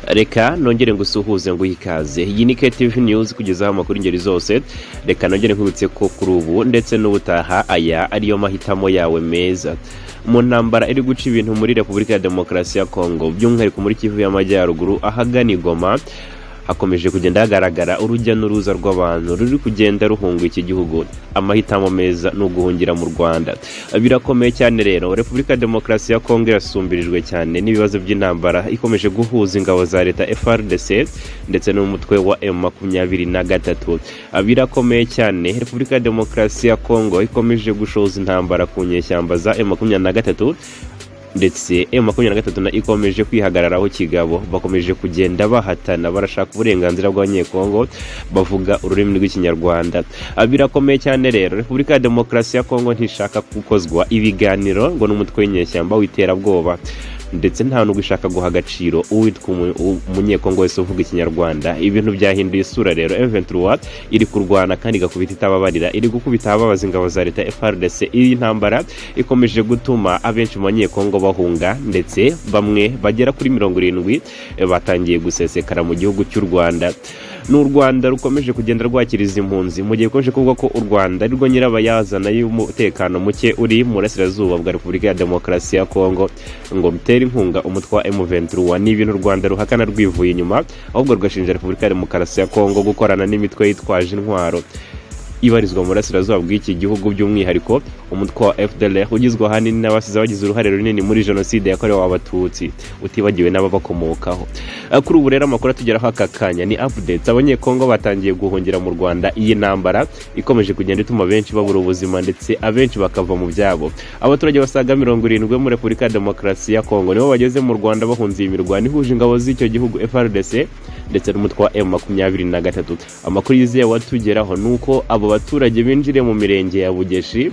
Reka nongere ngusuhuze ngo ikaze. Iyi ni KTV News kugezaho amakuru ingeri zose. Reka nongere nkubitse ko kuri ubu ndetse n'ubutaha aya ariyo mahitamo yawe meza. Mu ntambara iri guca ibintu muri Repubulika ya Demokarasi ya Kongo, by'umwihariko muri Kivu y'Amajyaruguru ahagana i Goma, hakomeje kugenda hagaragara urujya n'uruza rw'abantu ruri kugenda ruhunga iki gihugu. Amahitamo meza no guhungira mu Rwanda birakomeye cyane. Rero Repubulika ya Demokarasi ya Kongo irasumbirijwe cyane n'ibibazo by'intambara ikomeje guhuza ingabo za leta FARDC ndetse n'umutwe wa M23. Birakomeye cyane. Repubulika ya Demokarasi ya Kongo ikomeje gushoza intambara ku nyeshyamba za M23 ndetse M23 na ikomeje kwihagararaho kigabo. Bakomeje kugenda bahatana barashaka uburenganzira bw'abanyekongo bavuga ururimi rw'ikinyarwanda. Birakomeye cyane. Rero Repubulika ya Demokarasi ya Kongo ntishaka gukozwa ibiganiro ngo n'umutwe w'inyeshyamba w'iterabwoba, ndetse nta nubwo ishaka guha agaciro uwitwa umunyekongo wese uvuga ikinyarwanda. Ibintu byahinduye isura. Rero M23 iri kurwana kandi igakubita itababarira, iri gukubita ababaza ingabo za leta FARDC. Iyi ntambara ikomeje gutuma abenshi mu banyekongo bahunga, ndetse bamwe bagera kuri 70 batangiye gusesekara mu gihugu cy'u Rwanda. N'u Rwanda rukomeje kugenda rwakiriza impunzi mu gihe ukomeje kuvuga ko u Rwanda ari rwo nyirabayazana y'umutekano muke uri mu burasirazuba bwa Repubulika ya Demokarasi ya Kongo, ngo rutera inkunga umutwe wa M23. Ni ibintu u Rwanda ruhakana rwivuye inyuma, ahubwo rugashinja Repubulika ya Demokarasi ya Kongo gukorana n'imitwe yitwaje intwaro ibarizwa mu burasirazuba bw'iki gihugu, by'umwihariko umutwe wa FDLR ugizwe ahanini n'abasize bagize uruhare runini muri jenoside yakorewe abatutsi, utibagiwe n'ababakomokaho. Kuri ubu rero amakuru atugeraho aka kanya ni updates. Abanyekongo batangiye guhungira mu Rwanda. Iyi ntambara ikomeje kugenda ituma benshi babura ubuzima, ndetse abenshi bakava mu byabo. Abaturage basaga 70 muri Repubulika ya Demokarasi ya Kongo nibo bageze mu Rwanda bahunze imirwano ihuje ingabo z'icyo gihugu FARDC ndetse n'umutwe wa M23. Amakuru yizewe atugeraho nuko abo baturage binjire mu mirenge ya Bugeshi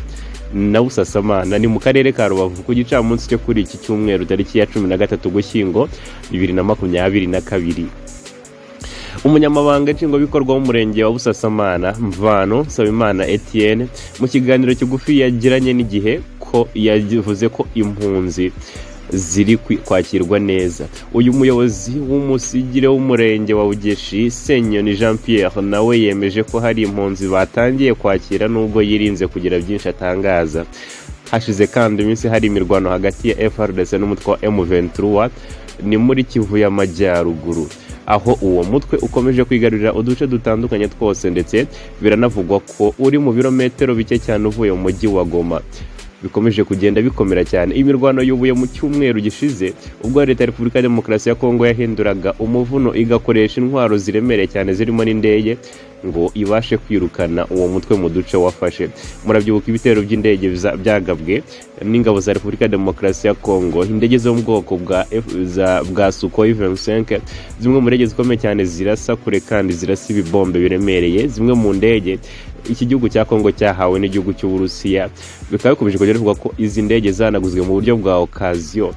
na Busasamana, ni mu karere ka Rubavu, ku gicamunsi cyo kuri iki cyumweru tariki ya 13 Ugushyingo 2022. Umunyamabanga nshingwabikorwa w'umurenge wa Busasamana Mvano Nsabimana Etienne mu kiganiro kigufi yagiranye n'Igihe ko yavuze ko impunzi ziri kwakirwa neza. Uyu muyobozi w'umusigire w'umurenge wa Bugeshi Senyoni Jean Pierre nawe yemeje ko hari impunzi batangiye kwakira nubwo yirinze kugira byinshi atangaza. Hashize kandi iminsi hari imirwano hagati ya FARDC n'umutwe wa M23 ni muri Kivu y'Amajyaruguru, aho uwo mutwe ukomeje kwigarurira uduce dutandukanye twose, ndetse biranavugwa ko uri mu birometero bike cyane uvuye mu mujyi wa Goma. Bikomeje kugenda bikomera cyane. Imirwano yubuye mu cyumweru gishize ubwo leta ya Repubulika ya Demokarasi ya Kongo yahinduraga umuvuno igakoresha intwaro ziremereye cyane zirimo n'indege ngo ibashe kwirukana uwo mutwe mu duce wafashe. Murabyibuka ibitero by'indege byagabwe n'ingabo za Repubulika ya Demokarasi ya Kongo, indege zo mu bwoko bwa Sukhoi 25, zimwe mu ndege zikomeye cyane zirasa kure kandi zirasa ibibombe biremereye. Zimwe mu ndege iki gihugu cya Kongo cyahawe n'igihugu cy'Uburusiya. Bikaba bikomeje kugerwa ko izi ndege zanaguzwe mu buryo bwa occasion.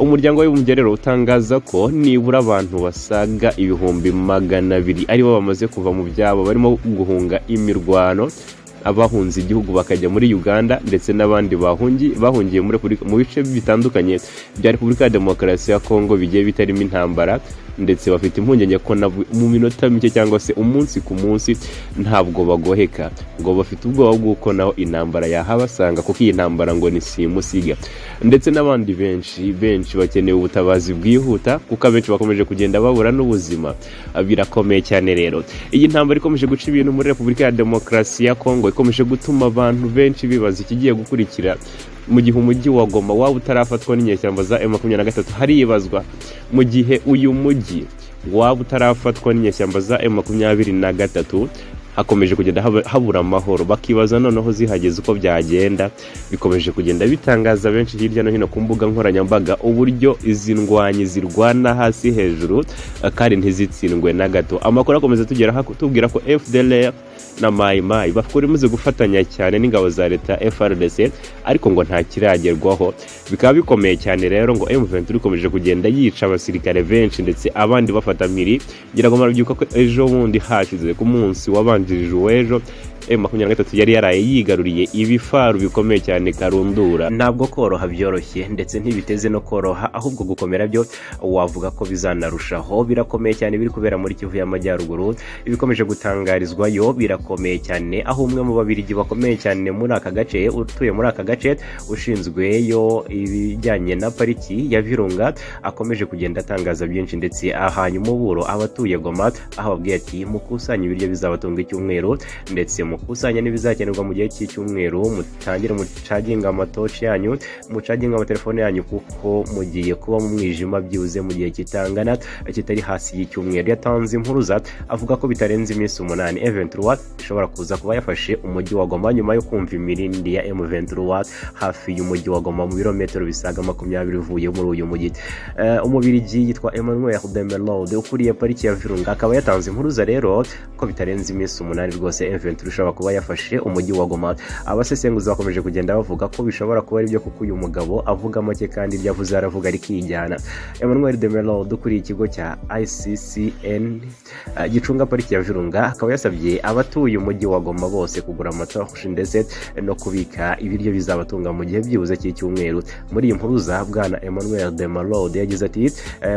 Umuryango w'Abibumbye rero utangaza ko nibura abantu basaga 200,000 aribo bamaze kuva mu byabo barimo guhunga imirwano, abahunze igihugu bakajya muri Uganda, ndetse n'abandi bahungiye mu bice bitandukanye bya Repubulika ya Demokarasi ya Kongo bigiye bitarimo intambara, ndetse bafite impungenge ko mu minota mike cyangwa se umunsi ku munsi ntabwo bagoheka, ngo bafite ubwoba bw'uko naho intambara yahabasanga, kuko iyi ntambara ngo ni simusiga. Ndetse n'abandi benshi bakeneye ubutabazi bwihuta, kuko abenshi bakomeje kugenda babura n'ubuzima. Birakomeye cyane. Rero iyi ntambara ikomeje guca ibintu muri Repubulika ya Demokarasi ya Kongo, ikomeje gutuma abantu benshi bibaza ikigiye gukurikira. Mu gihe umujyi wa Goma waba utarafatwa n'inyeshyamba za M23, haribazwa mu gihe uyu mujyi waba utarafatwa n'inyeshyamba za M23 hakomeje kugenda habura amahoro. Bakibaza noneho zihageze uko byagenda. Bikomeje kugenda bitangaza benshi hirya no hino ku mbuga nkoranyambaga uburyo izi ndwanyi zirwana hasi hejuru kandi ntizitsindwe na gato. Amakuru akomeza tubwira ko FDLR na Mai Mai bakomeje gufatanya cyane n'ingabo za leta FARDC, ariko ngo nta kiragerwaho. Bikaba bikomeye cyane rero ngo M23 ikomeje kugenda yica abasirikare benshi, ndetse abandi bafata miri. Ngira ngo marabyuka ko ejo bundi hashize ku munsi wabanjirije uwejo M23 yari yaraye yigaruriye ibifaru bikomeye cyane karundura. Ntabwo koroha byoroshye ndetse ntibiteze no koroha, ahubwo gukomera byo wavuga ko bizanarushaho. Birakomeye cyane biri kubera muri Kivu y'Amajyaruguru, ibikomeje gutangarizwayo birakomeye cyane, aho umwe mu babirigi bakomeye cyane muri aka gace, utuye muri aka gace, ushinzweyo ibijyanye na pariki ya Virunga, akomeje kugenda atangaza byinshi ndetse ahanye umuburo abatuye Goma, aho ababwiye ati mukusanye ibiryo bizabatunga icyumweru ndetse mukusanye n'ibizakenerwa mu gihe cy'icyumweru, mutangire mucaginga amatoshi yanyu, mucaginga amatelefone yanyu, kuko mugiye kuba mu mwijima byibuze mu gihe kitangana kitari hasi y'icyumweru. Yatanze impuruza avuga ko bitarenze iminsi 8 M23 ishobora kuza kuba yafashe umujyi wa Goma nyuma yo kumva imirindi ya M23 hafi y'umujyi wa Goma mu birometero bisaga 20 uvuye muri uyu mujyi. Umubirigi yitwa Emmanuel de Merode ukuriye pariki ya Virunga akaba yatanze impuruza rero ko bitarenze iminsi 8 rwose M23 ishobora kuba yafashe umujyi wa Goma. Abasesenguzi bakomeje kugenda bavuga ko bishobora kuba ari byo, kuko uyu mugabo avuga make kandi ibyo avuze aravuga ari kijyana. Emmanuel de Merode ukuriye ikigo cya ICCN gicunga pariki ya Virunga akaba yasabye abatuye umujyi wa Goma bose kugura amatoshi ndetse no kubika ibiryo bizabatunga mu gihe byibuze cy'icyumweru. Muri iyi mpuruza bwana Emmanuel de Merode yagize ati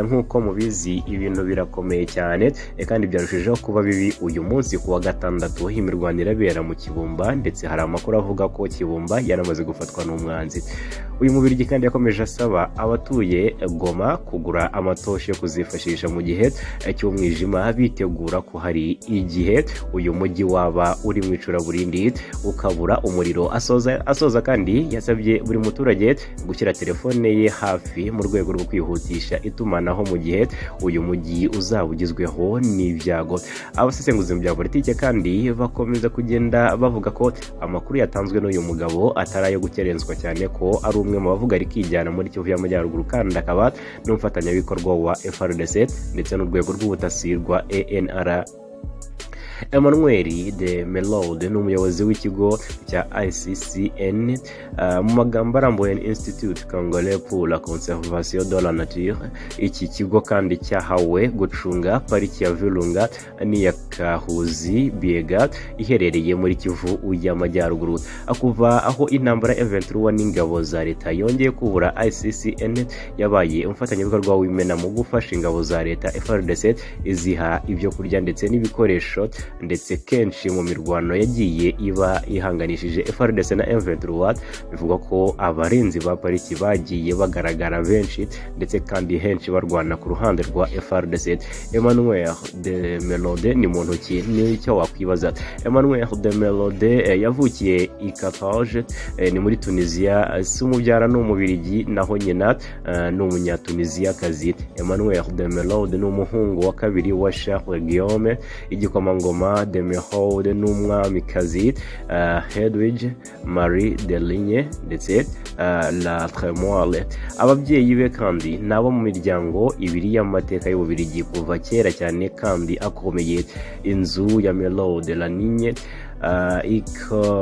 nk'uko mubizi ibintu birakomeye cyane kandi byarushijeho kuba bibi uyu munsi kuwa gatandatu. Imirwano irabera mu Kibumba ndetse hari amakuru avuga ko Kibumba yaramaze gufatwa n'umwanzi. Uyu mubirigi kandi yakomeje asaba abatuye Goma kugura amatoshi yo kuzifashisha mu gihe cy'umwijima, bitegura ko hari igihe uyu mujyi waba uri mu icuraburindi ukabura umuriro. Asoza kandi yasabye buri muturage gushyira telefone ye hafi mu rwego rwo kwihutisha itumanaho mu gihe uyu mujyi uzaba ugizweho n'ibyago. Abasesenguzi mu bya politike kandi bakomeza kugenda bavuga ko amakuru yatanzwe n'uyu mugabo atari ayo gukerenswa cyane, ko ari umwe mu bavuga ari kijyana muri Kivu y'Amajyaruguru kandi akaba n'umufatanyabikorwa wa FARDC ndetse n'urwego rw'ubutasi rwa ANR. Emmanuel de Merode ni umuyobozi w'ikigo cya ICCN, mu magambo arambuye Institut Congolais pour la Conservation de la Nature. Iki kigo kandi cyahawe gucunga pariki ya Virunga n'iya Kahuzi Biega iherereye muri Kivu y'Amajyaruguru. Kuva aho intambara M23 n'ingabo za leta yongeye kubura, ICCN yabaye umufatanyabikorwa w'imena mu gufasha ingabo za leta FARDC iziha ibyo kurya ndetse n'ibikoresho, ndetse kenshi mu mirwano yagiye iba ihanganishije FARDC na M23 bivuga ko abarinzi ba pariki bagiye bagaragara benshi ndetse kandi henshi barwana ku ruhande rwa FARDC. Emmanuel de Merode ni muntu ki? Ni icyo wakwibaza. Emmanuel de Merode yavukiye i Carthage, ni muri Tunisia, si umubyara n'umubirigi naho nyina ni umunyatunisiakazi. Emmanuel de Merode ni umuhungu wa kabiri wa Charles Guillaume igikomangoma de Merode n'umwamikazi Hedwige Marie de Ligne ndetse la Tremoille. Ababyeyi be kandi nabo mu miryango ibiri y'amateka y'ububirigi kuva kera cyane kandi akomeye. Inzu ya Merode la Ligne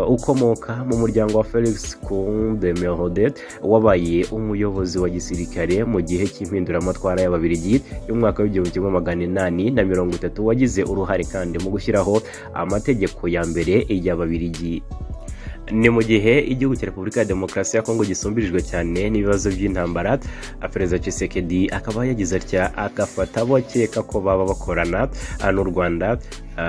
ukomoka mu muryango wa Felix Cour de Merode wabaye umuyobozi wa gisirikare mu gihe cy'impinduramatwara y'ababirigi y'umwaka w'1830, wagize uruhare kandi mu gushyiraho amategeko ya mbere y'ababirigi. Ni mu gihe igihugu cya Repubulika ya Demokarasi ya Kongo gisumbirijwe cyane n'ibibazo by'intambara, Perezida Tshisekedi akaba yagize atya agafata abakeka ko baba bakorana n'u Rwanda.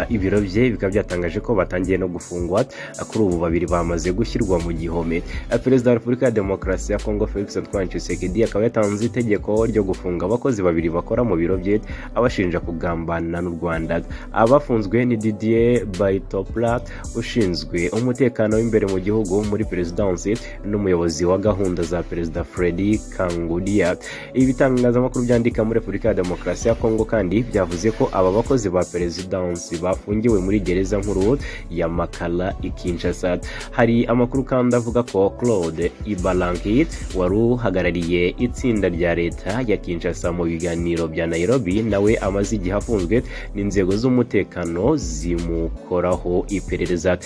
Ibiro bye bikaba byatangaje ko batangiye no gufungwa. Kuri ubu babiri bamaze gushyirwa mu gihome. Perezida wa Repubulika ya Demokarasi ya Kongo Felix Antoine Tshisekedi akaba yatanze itegeko ryo gufunga abakozi babiri bakora mu biro bye abashinja kugambana n'u Rwanda. Abafunzwe ni Didier Baitopla ushinzwe umutekano w'imbere mu gihugu muri Perezidansi n'umuyobozi wa gahunda za Perezida Freddy Kangudia. Ibi bitangazamakuru byandika muri Repubulika ya Demokarasi ya Kongo kandi byavuze ko aba bakozi ba Perezidansi bafungiwe muri gereza nkuru ya Makala i Kinshasa. Hari amakuru kandi avuga ko Claude Ibalanki wari uhagarariye itsinda rya leta ya Kinshasa mu biganiro bya Nairobi nawe amaze igihe afunzwe n'inzego z'umutekano zimukoraho iperereza.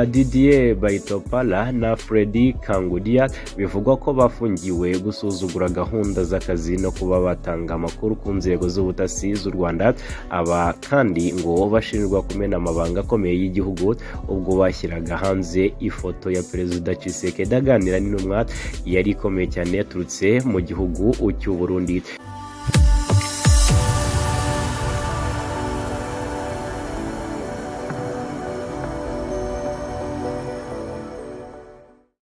Didier Baitopala na Freddy Kangudia bivugwa ko bafungiwe gusuzugura gahunda z'akazi no kuba batanga amakuru ku nzego z'ubutasi z'u Rwanda. Aba kandi ngo bashinjwa kumena amabanga akomeye y'igihugu ubwo bashyiraga hanze ifoto ya Perezida Tshisekedi aganira n'intumwa yari ikomeye cyane yaturutse mu gihugu cy'u Burundi.